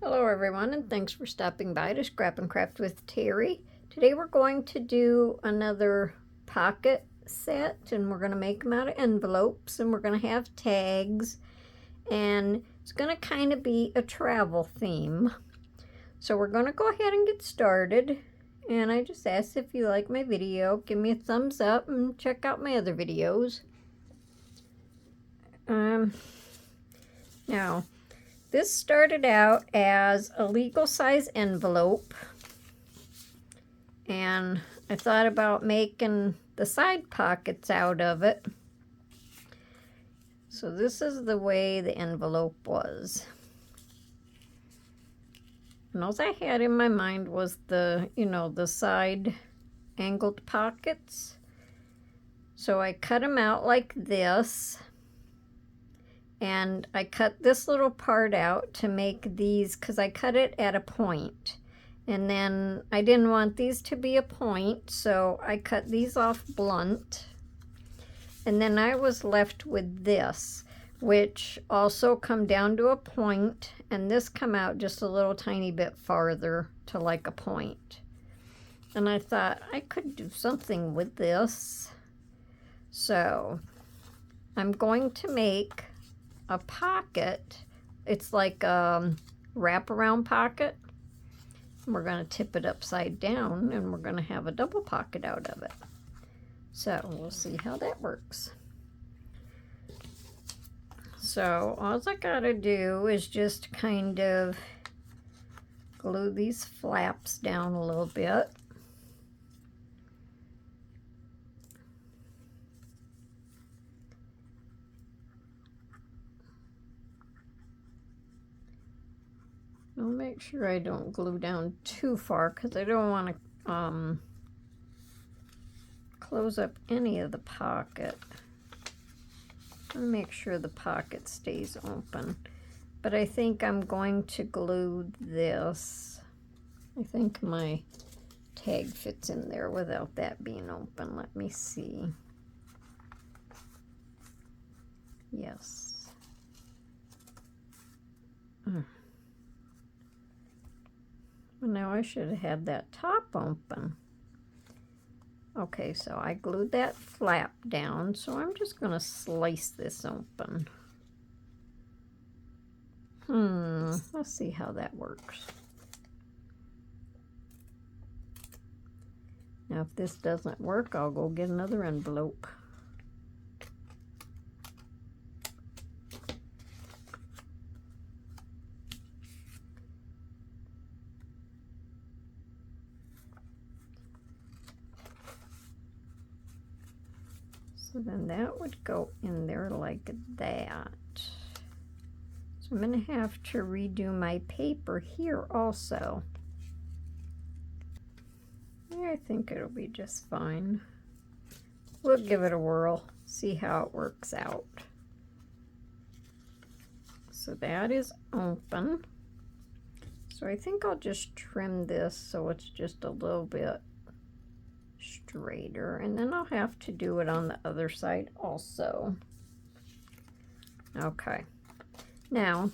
Hello everyone, and thanks for stopping by to Scrap and Craft with Terry. Today we're going to do another pocket set, and we're going to make them out of envelopes, and we're going to have tags, and it's going to kind of be a travel theme. So we're going to go ahead and get started, and I just ask if you like my video, give me a thumbs up and check out my other videos. Now, this started out as a legal size envelope, and I thought about making the side pockets out of it. So this is the way the envelope was. And all I had in my mind was the side angled pockets. So I cut them out like this. And I cut this little part out to make these, because I cut it at a point. And then I didn't want these to be a point, so I cut these off blunt. And then I was left with this, which also come down to a point, and this come out just a little tiny bit farther to like a point. And I thought I could do something with this. So I'm going to make a pocket. It's like a wraparound pocket. We're going to tip it upside down, and we're going to have a double pocket out of it. So we'll see how that works. So all I got to do is just kind of glue these flaps down a little bit. I'll make sure I don't glue down too far, because I don't want to close up any of the pocket. I'll make sure the pocket stays open. But I think I'm going to glue this. I think my tag fits in there without that being open. Let me see. Yes. Now I should have had that top open. Okay, so I glued that flap down, so I'm just going to slice this open. Let's see how that works. Now if this doesn't work, I'll go get another envelope. So then that would go in there like that. So I'm going to have to redo my paper here also. I think it'll be just fine. We'll give it a whirl, see how it works out. So that is open. So I think I'll just trim this so it's just a little bit straighter, and then I'll have to do it on the other side also. Okay, now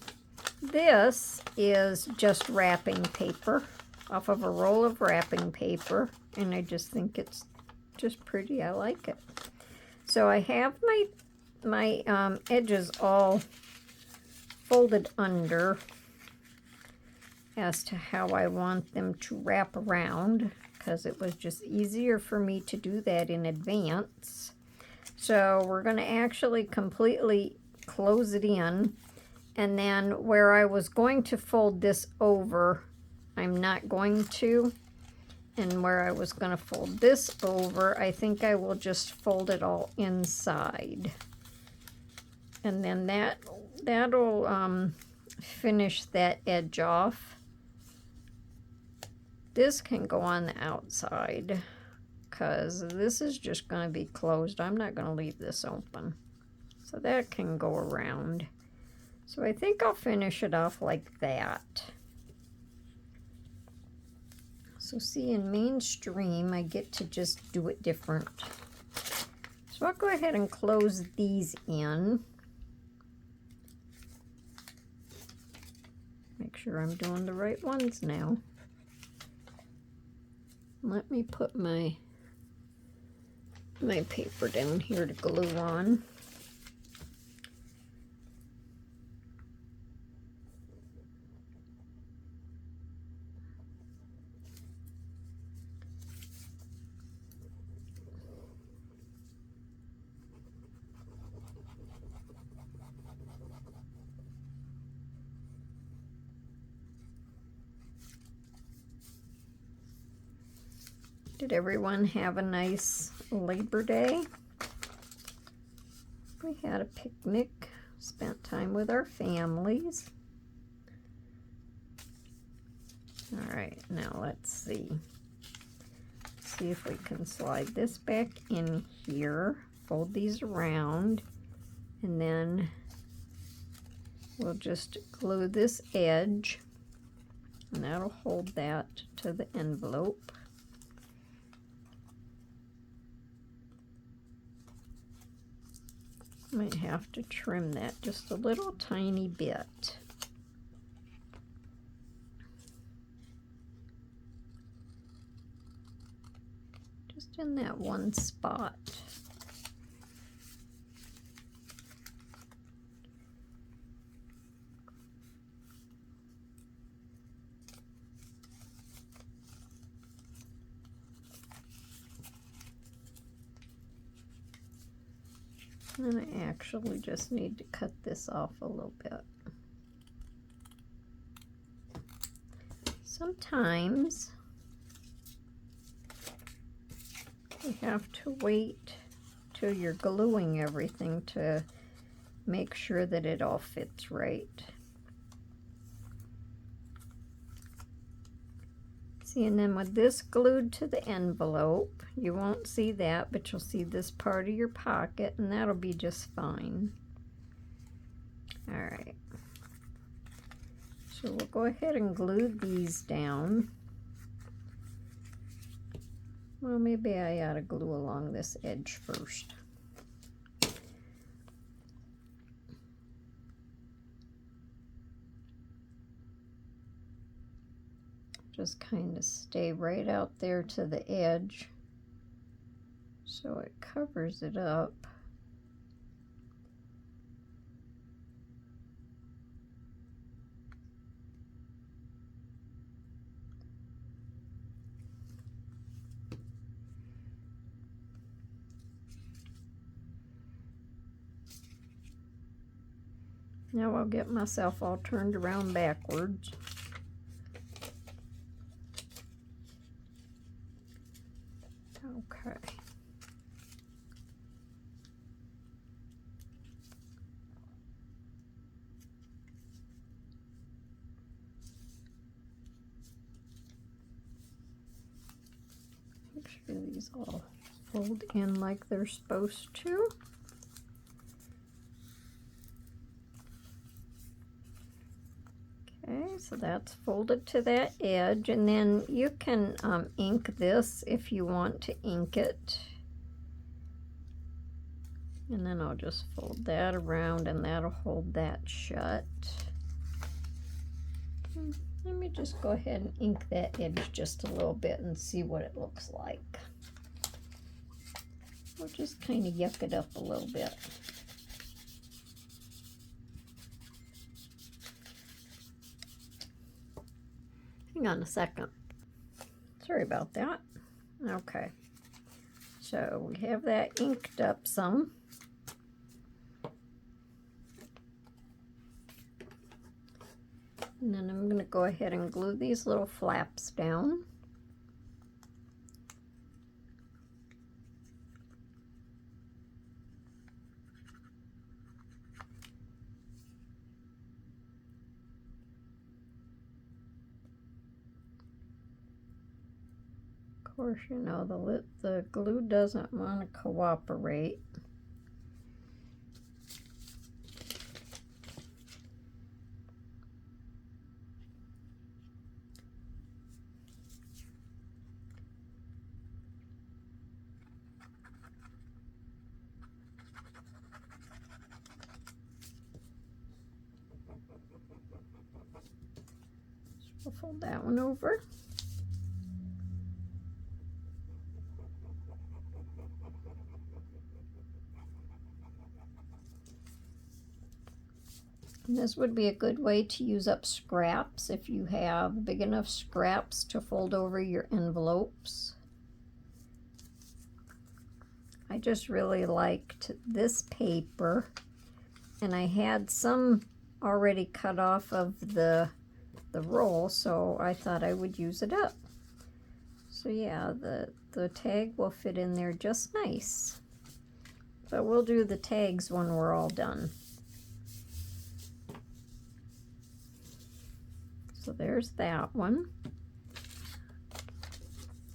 this is just wrapping paper off of a roll of wrapping paper, and I just think it's just pretty. I like it. So I have my edges all folded under as to how I want them to wrap around, because it was just easier for me to do that in advance. So we're going to actually completely close it in, and then where I was going to fold this over, I'm not going to, and where I was going to fold this over, I think I will just fold it all inside, and then that'll finish that edge off. This can go on the outside, because this is just going to be closed. I'm not going to leave this open. So that can go around. So I think I'll finish it off like that. So see, in mainstream, I get to just do it different. So I'll go ahead and close these in. Make sure I'm doing the right ones now. Let me put my paper down here to glue on. Did everyone have a nice Labor Day? We had a picnic, spent time with our families. All right, now let's see. See if we can slide this back in here, fold these around, and then we'll just glue this edge, and that'll hold that to the envelope. Might have to trim that just a little tiny bit. Just in that one spot. And I actually just need to cut this off a little bit. Sometimes you have to wait till you're gluing everything to make sure that it all fits right. See, and then with this glued to the envelope, you won't see that, but you'll see this part of your pocket, and that'll be just fine. All right. So we'll go ahead and glue these down. Well, maybe I ought to glue along this edge first. Just kind of stay right out there to the edge so it covers it up. Now I'll get myself all turned around backwards. Okay. Make sure these all fold in like they're supposed to. Okay, so that's folded to that edge, and then you can ink this if you want to ink it. And then I'll just fold that around, and that'll hold that shut. Let me just go ahead and ink that edge just a little bit and see what it looks like. We'll just kind of yuck it up a little bit. Hang on a second. Sorry about that. Okay. So we have that inked up some. And then I'm going to go ahead and glue these little flaps down. Of course, you know, the glue doesn't want to cooperate. Fold that one over. And this would be a good way to use up scraps if you have big enough scraps to fold over your envelopes. I just really liked this paper, and I had some already cut off of the roll, so I thought I would use it up. So yeah, the tag will fit in there just nice. But we'll do the tags when we're all done. So there's that one.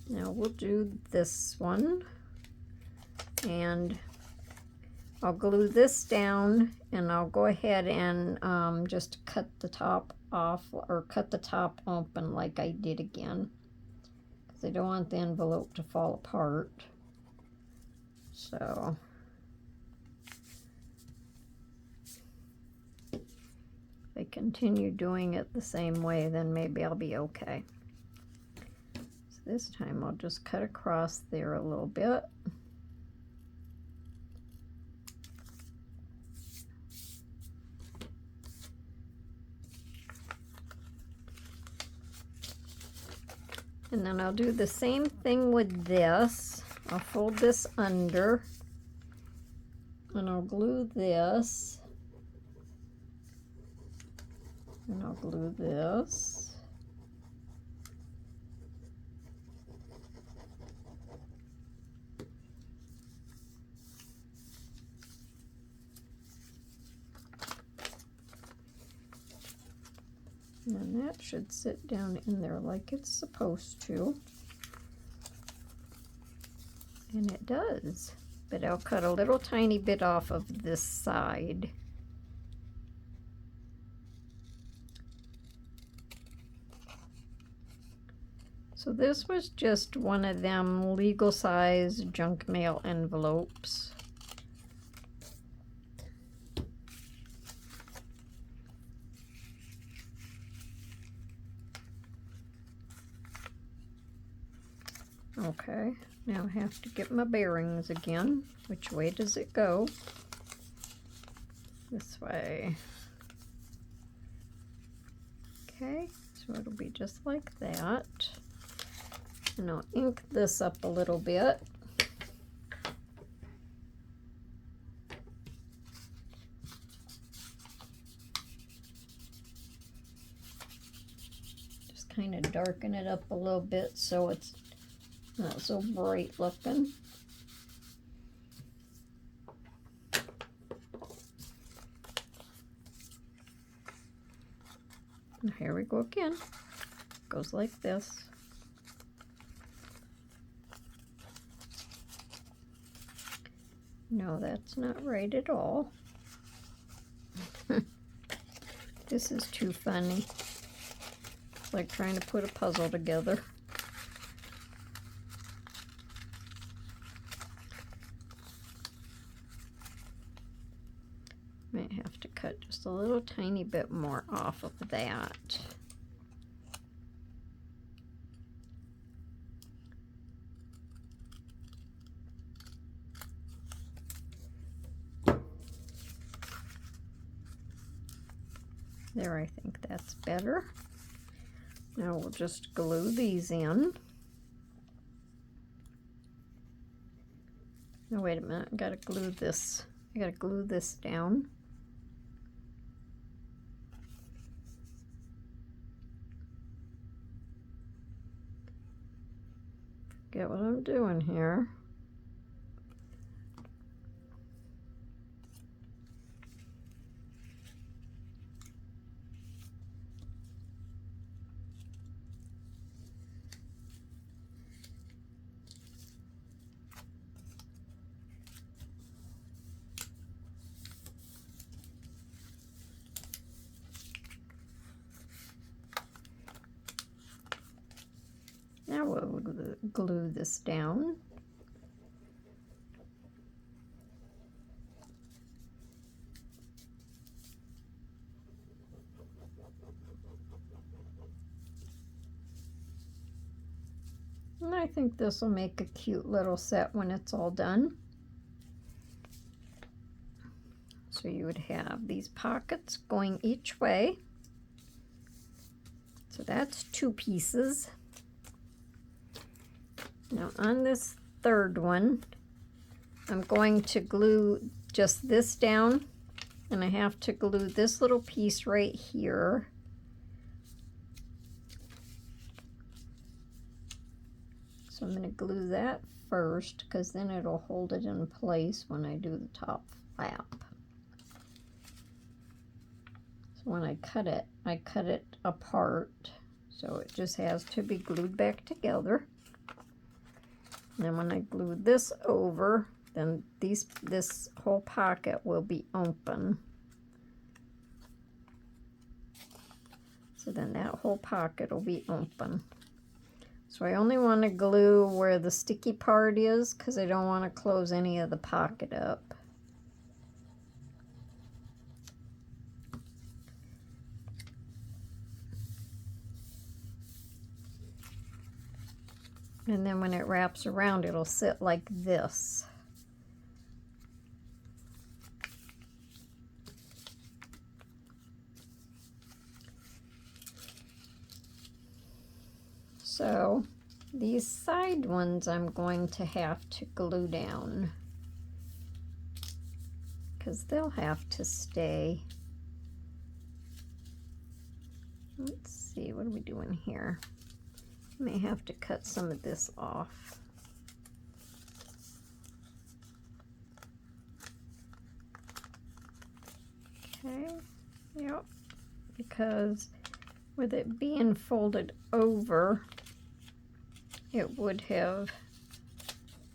Now we'll do this one, and I'll glue this down, and I'll go ahead and just cut the top off, or cut the top open like I did again, because I don't want the envelope to fall apart. So if I continue doing it the same way, then maybe I'll be okay. So this time I'll just cut across there a little bit. And then I'll do the same thing with this. I'll fold this under, and I'll glue this, and I'll glue this. And that should sit down in there like it's supposed to. And it does. But I'll cut a little tiny bit off of this side. So this was just one of them legal size junk mail envelopes. Okay, now I have to get my bearings again. Which way does it go? This way. Okay, so it'll be just like that. And I'll ink this up a little bit. Just kind of darken it up a little bit so it's not so bright looking. And here we go again. Goes like this. No, that's not right at all. This is too funny. It's like trying to put a puzzle together. Might have to cut just a little tiny bit more off of that. There, I think that's better. Now we'll just glue these in. No, wait a minute, I gotta glue this. I gotta glue this down. Get what I'm doing here. Now we'll glue this down. And I think this will make a cute little set when it's all done. So you would have these pockets going each way. So that's 2 pieces. Now on this third one, I'm going to glue just this down, and I have to glue this little piece right here. So I'm going to glue that first, because then it'll hold it in place when I do the top flap. So when I cut it apart, so it just has to be glued back together. And then when I glue this over, then this whole pocket will be open. So then that whole pocket will be open. So I only want to glue where the sticky part is, because I don't want to close any of the pocket up. And then when it wraps around, it'll sit like this. So these side ones I'm going to have to glue down, because they'll have to stay. Let's see, what are we doing here? May have to cut some of this off. Okay, yep, because with it being folded over, it would have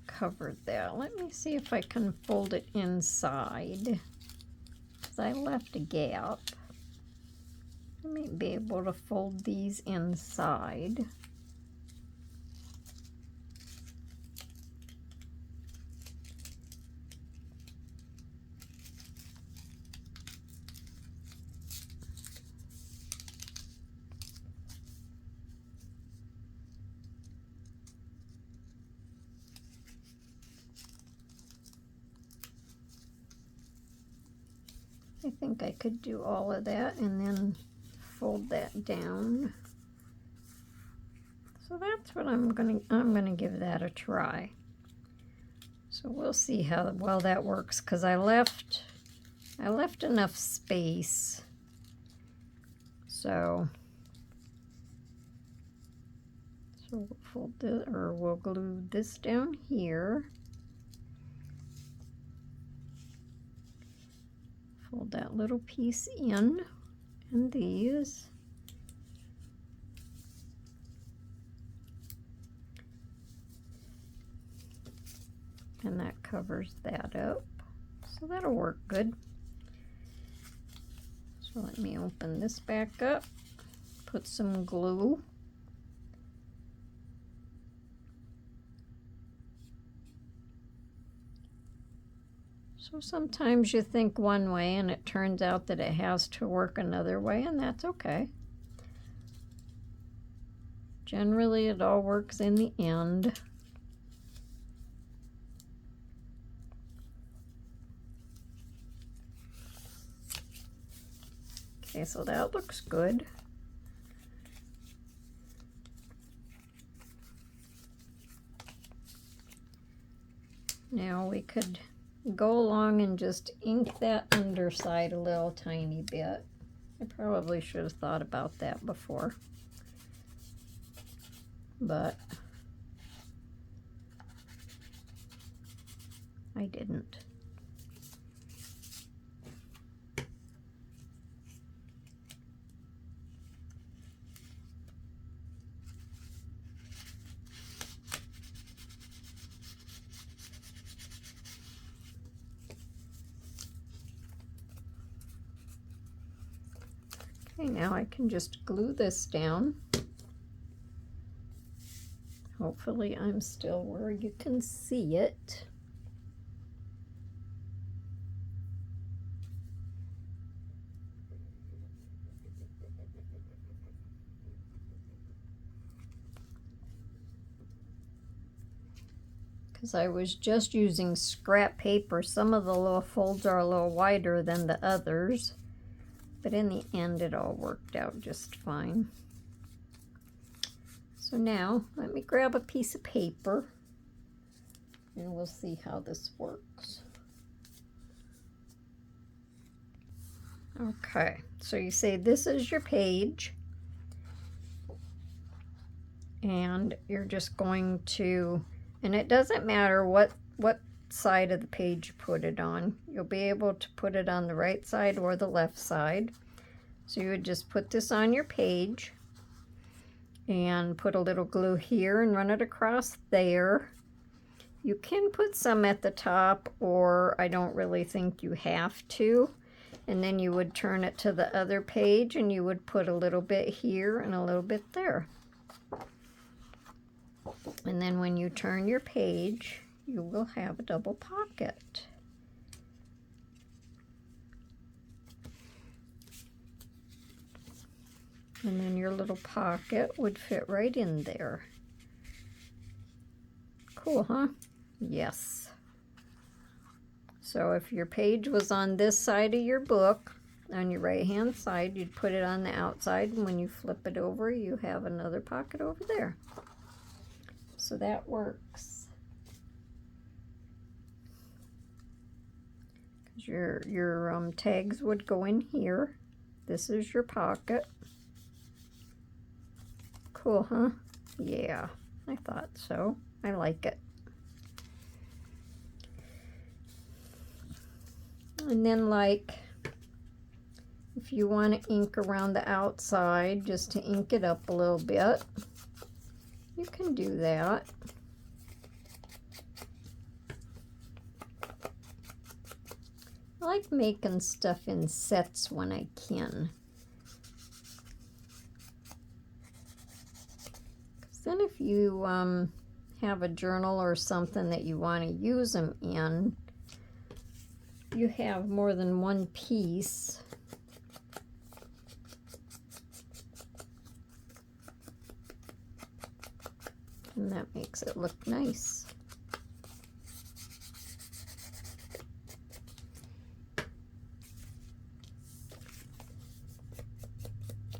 covered that. Let me see if I can fold it inside, because I left a gap. I may be able to fold these inside. I think I could do all of that and then fold that down. So that's what I'm gonna give that a try. So we'll see how well that works, because I left enough space. So we'll fold this, or we'll glue this down here. Fold that little piece in, and these. And that covers that up. So that'll work good. So let me open this back up, put some glue. So sometimes you think one way and it turns out that it has to work another way, and that's okay. Generally, it all works in the end. Okay, so that looks good. Now we could go along and just ink that underside a little tiny bit. I probably should have thought about that before, but I didn't. Okay, now I can just glue this down. Hopefully I'm still where you can see it. because I was just using scrap paper. Some of the little folds are a little wider than the others, but in the end it all worked out just fine. So now let me grab a piece of paper and we'll see how this works. Okay, so you say this is your page, and you're just going to, and it doesn't matter what side of the page you put it on. You'll be able to put it on the right side or the left side. So you would just put this on your page and put a little glue here and run it across there. You can put some at the top, or I don't really think you have to. And then you would turn it to the other page and you would put a little bit here and a little bit there. And then when you turn your page, you will have a double pocket. And then your little pocket would fit right in there. Cool, huh? Yes. So if your page was on this side of your book, on your right hand side, you'd put it on the outside, and when you flip it over, you have another pocket over there. So that works. Because your tags would go in here. This is your pocket. Cool, huh? Yeah, I thought so. I like it. And then, like, if you want to ink around the outside just to ink it up a little bit, you can do that. I like making stuff in sets when I can. 'Cause then if you have a journal or something that you want to use them in, you have more than one piece. And that makes it look nice.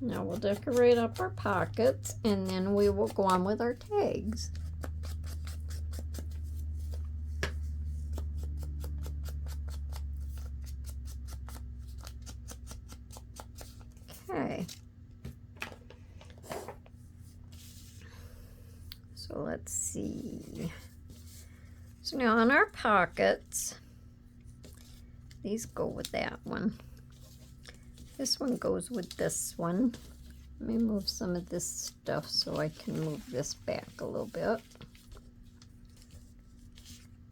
Now we'll decorate up our pockets and then we will go on with our tags. Okay. So let's see. So now on our pockets, these go with that one. This one goes with this one. Let me move some of this stuff so I can move this back a little bit.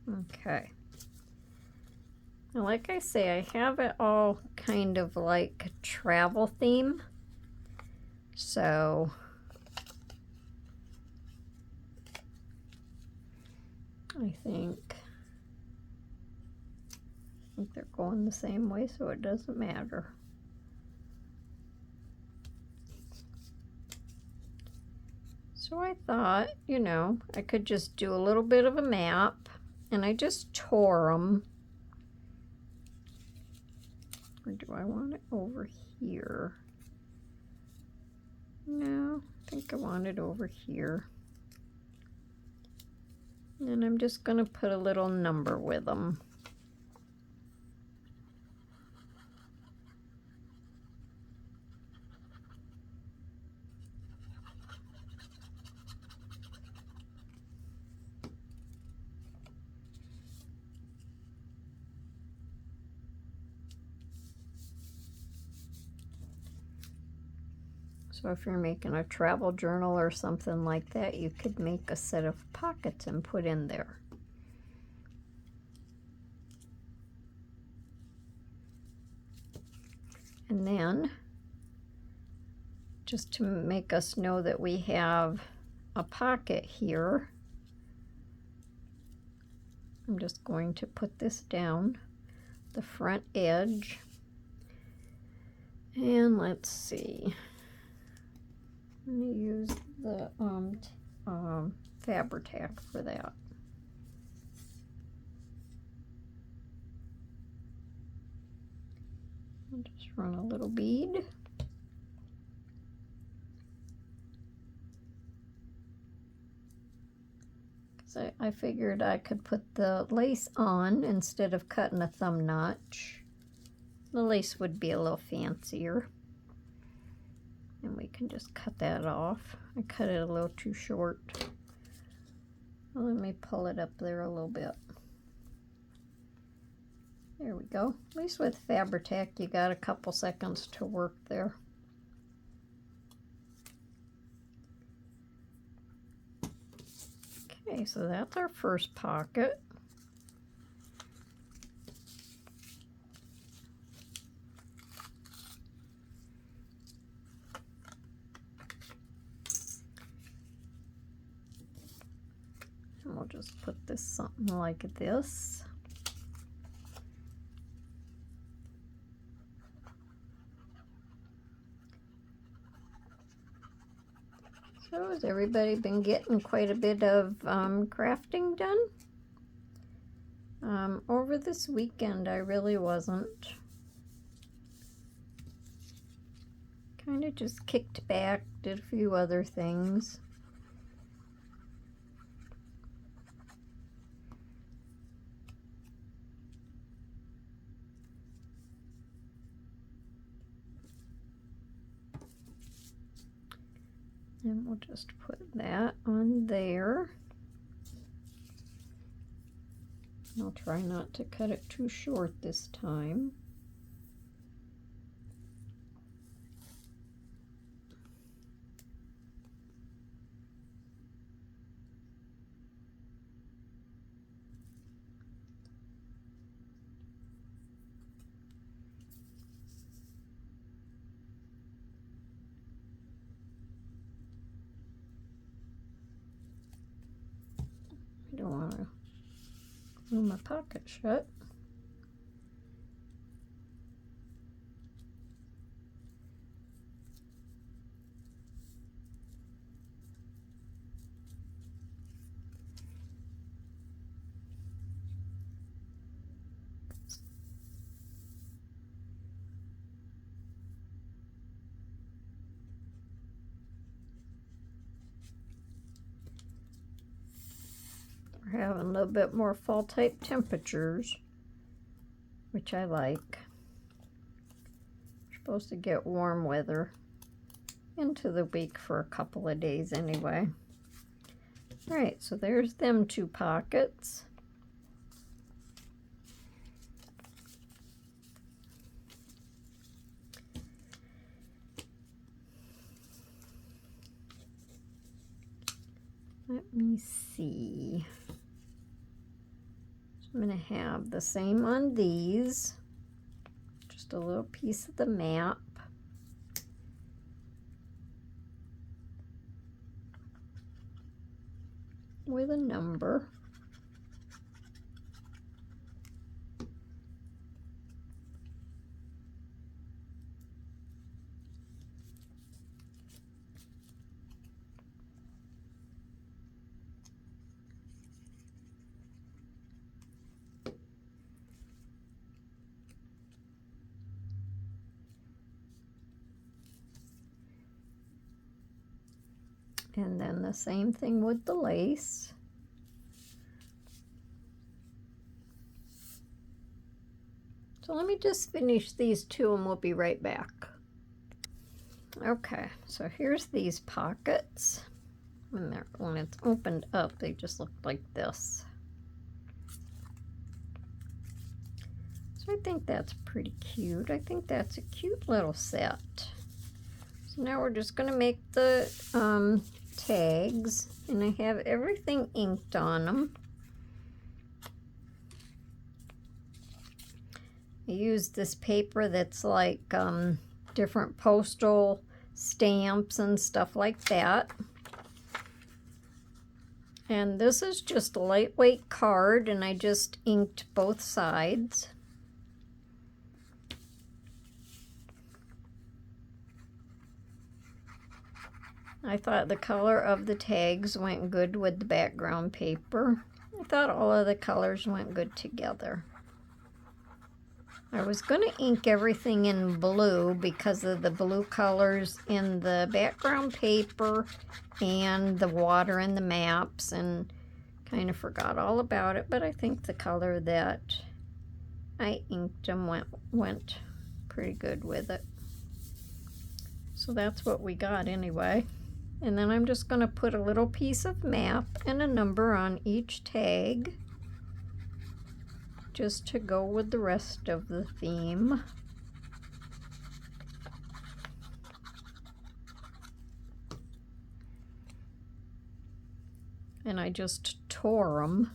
Okay. Now, like I say, I have it all kind of like a travel theme. So I think they're going the same way, so it doesn't matter. So I thought, you know, I could just do a little bit of a map, and I just tore them. Or do I want it over here? No, I think I want it over here. And I'm just going to put a little number with them. So if you're making a travel journal or something like that, you could make a set of pockets and put in there. And then, just to make us know that we have a pocket here, I'm just going to put this down the front edge. And let's see. I'm going to use the Fabri-Tac for that. I'll just run a little bead. So I figured I could put the lace on instead of cutting a thumb notch. The lace would be a little fancier. And we can just cut that off. I cut it a little too short. Well, let me pull it up there a little bit. There we go. At least with Fabri-Tac, you got a couple seconds to work there. Okay, so that's our first pocket. And we'll just put this something like this. So has everybody been getting quite a bit of crafting done? Over this weekend I really wasn't. Kind of just kicked back, did a few other things. And we'll just put that on there. I'll try not to cut it too short this time. I don't want to glue my pocket shut. We're having a little bit more fall type temperatures, which I like. We're supposed to get warm weather into the week for a couple of days anyway. All right, so there's them two pockets. Let me see. I'm going to have the same on these. Just a little piece of the map. With a number. And then the same thing with the lace. So let me just finish these two and we'll be right back. Okay, so here's these pockets. When it's opened up, they just look like this. So I think that's pretty cute. I think that's a cute little set. So now we're just going to make the tags, and I have everything inked on them. I use this paper that's like different postal stamps and stuff like that. And this is just a lightweight card, and I just inked both sides. I thought the color of the tags went good with the background paper. I thought all of the colors went good together. I was going to ink everything in blue because of the blue colors in the background paper and the water and the maps, and kind of forgot all about it, but I think the color that I inked them went pretty good with it. So that's what we got anyway. And then I'm just going to put a little piece of map and a number on each tag, just to go with the rest of the theme. And I just tore them,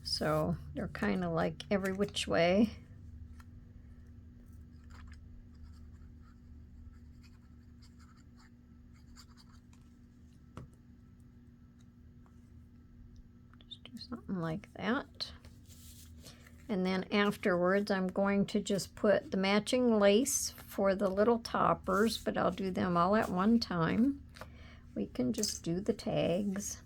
so they're kind of like every which way. Just do something like that. And then afterwards, I'm going to just put the matching lace for the little toppers, but I'll do them all at one time. We can just do the tags.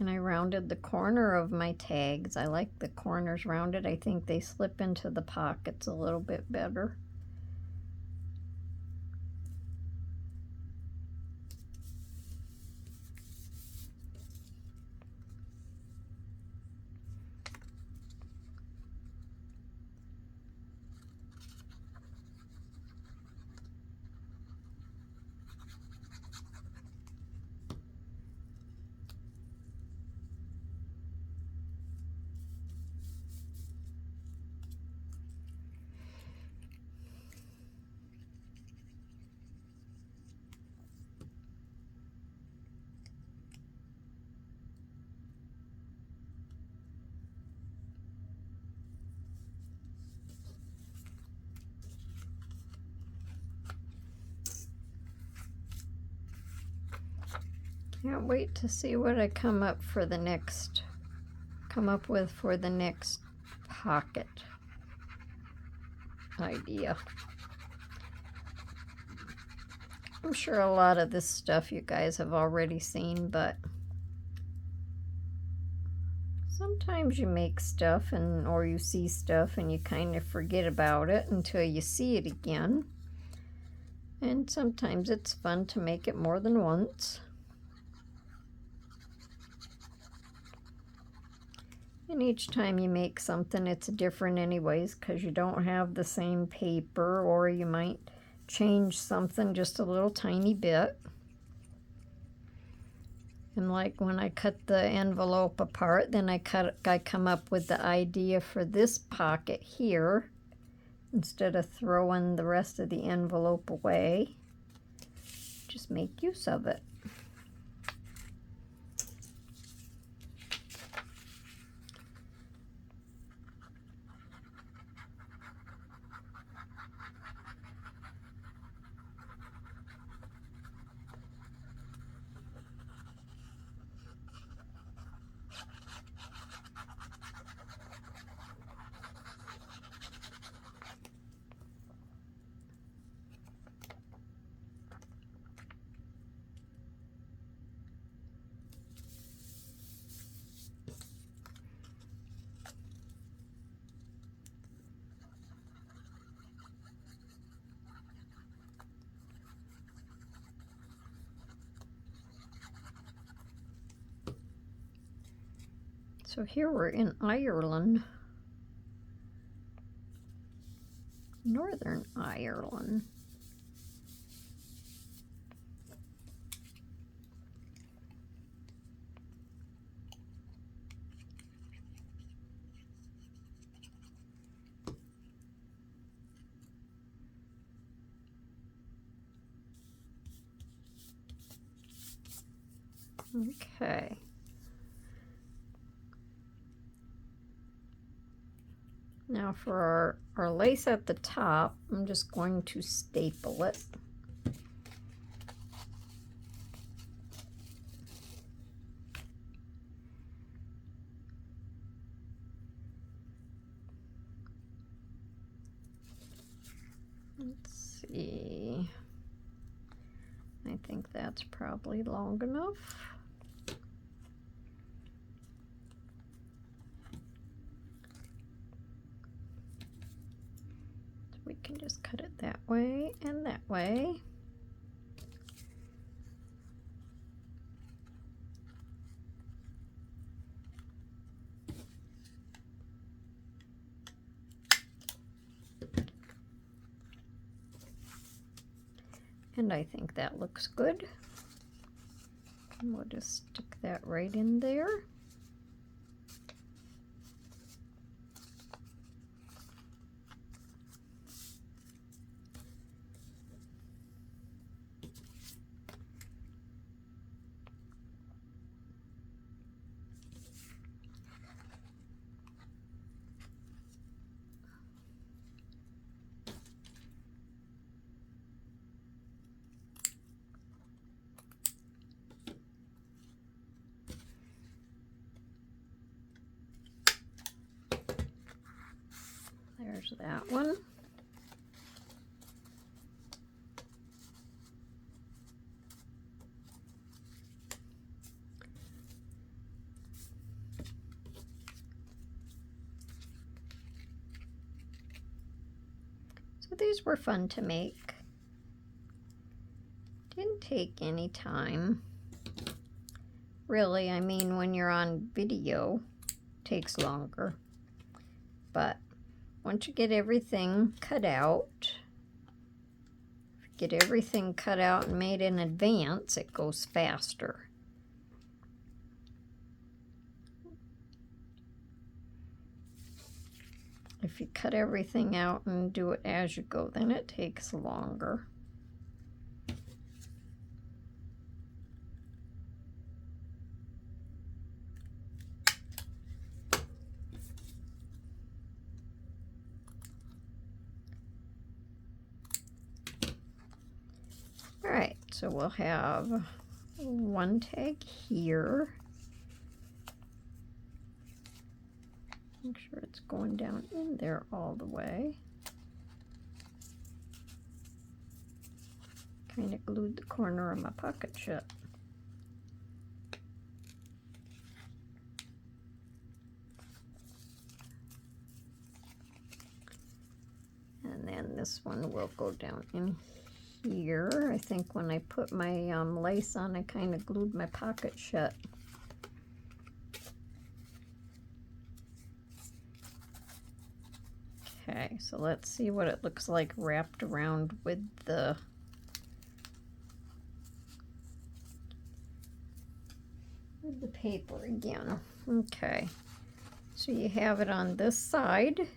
And I rounded the corner of my tags. I like the corners rounded. I think they slip into the pockets a little bit better. Can't wait to see what I come up with for the next pocket idea. I'm sure a lot of this stuff you guys have already seen, but sometimes you make stuff or you see stuff and you kind of forget about it until you see it again. And sometimes it's fun to make it more than once. And each time you make something, it's different anyways, because you don't have the same paper, or you might change something just a little tiny bit. And like when I cut the envelope apart, then I come up with the idea for this pocket here, instead of throwing the rest of the envelope away. Just make use of it. So here we're in Ireland, Northern Ireland. Okay. Now for our lace at the top, I'm just going to staple it. Let's see. I think that's probably long enough. So we can just cut it that way and that way. And I think that looks good. And we'll just stick that right in there. There's that one. So these were fun to make. Didn't take any time. Really, I mean, when you're on video, it takes longer. But once you get everything cut out, get everything cut out and made in advance, it goes faster. If you cut everything out and do it as you go, then it takes longer. All right, so we'll have one tag here. Make sure it's going down in there all the way. Kind of glued the corner of my pocket shut. And then this one will go down in here. I think when I put my lace on, I kind of glued my pocket shut. Okay, so let's see what it looks like wrapped around with the paper again. Okay, so you have it on this side,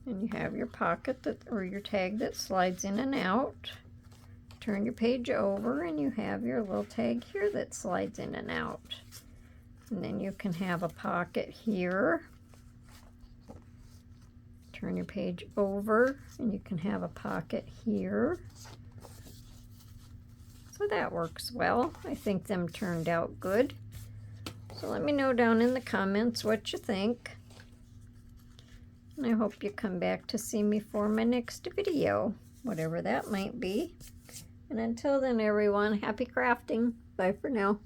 and you have your pocket that, or your tag that slides in and out. Turn your page over and you have your little tag here that slides in and out. And then you can have a pocket here. Turn your page over and you can have a pocket here. So that works well. I think them turned out good. So let me know down in the comments what you think. And I hope you come back to see me for my next video, whatever that might be. And until then, everyone, happy crafting. Bye for now.